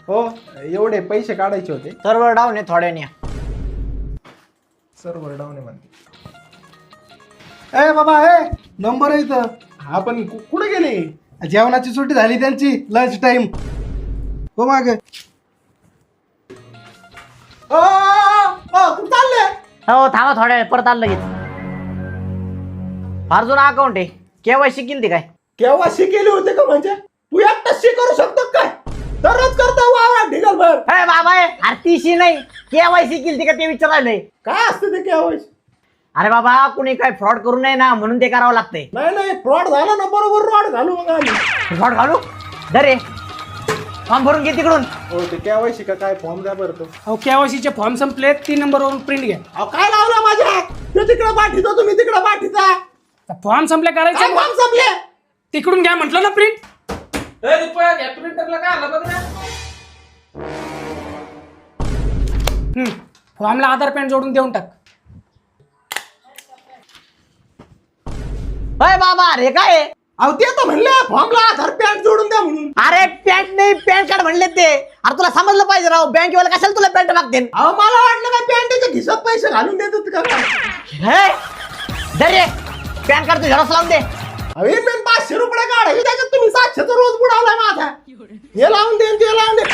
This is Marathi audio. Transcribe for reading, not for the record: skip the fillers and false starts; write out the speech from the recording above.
हो एवढे पैसे काढायचे होते. सर्व्हर डाऊन आहे थोड्याने. सर्व्हर डाऊन आहे म्हणते. ए बाबा नंबर आहे इथं. हा पण कुठे गेले? जेवणाची सुट्टी झाली त्यांची, लंच टाइम. हो मागे. कुठं चालले? हो थांबा थोड्या वेळ परत आलं लगेच. फार जुना अकाउंट आहे. केवायसी केली काय? केव्हा शिकेले होते का? म्हणजे तू एकटाच करू शकतो काय? दररोज करता वावरात ढिगलभर. अरे बाबा आरतीशी नाही केवायसी केली का ते विचारायलंय. काय असतं ते केवायसी? अरे बाबा कुणी काय फ्रॉड करू नये ना म्हणून ते करावं लागतंय. नाही फ्रॉड झाला ना बरोबर रॉड घालू मग आम्ही. फ्रॉड घालू दरे फॉर्म भरून घे तिकडून. हो ते केवायसी का काय फॉर्म द्या बरं तो. अहो केवायसीचे फॉर्म संपले 3 नंबरवरून प्रिंट घ्या. अहो काय लावलं माझ्या? ते तिकडे पाठीतो तुम्ही तिकडे पाठीचा. फॉर्म संपले करायचे फॉर्म संपले. तिकडून घ्या म्हटलं ना प्रिंट. प्रिंटरला काय आलं बघ ना. फॉर्मला आधार पॅन जोडून देऊन टाक. अरे बाबा अरे काय? अहो ते तर म्हणले फॉर्मला आधार पॅन जोडून द्या म्हणून. अरे पॅन्ट नाही पॅन कार्ड म्हणले ते. अरे तुला समजलं पाहिजे राव बँकेवाला कशाला तुला पॅन्ट मागते. अहो मला वाटलं काय पॅन्टच्या खिशात पैसे घालून देतात का काय? हे दरे पॅन कार्ड तू झेरॉक्स लावून दे. अरे मी 500 रुपये काढायचे त्याच्यात तुम्ही 700चा रोज बुडवलाय माझा. हे लावून दे ते लावून दे.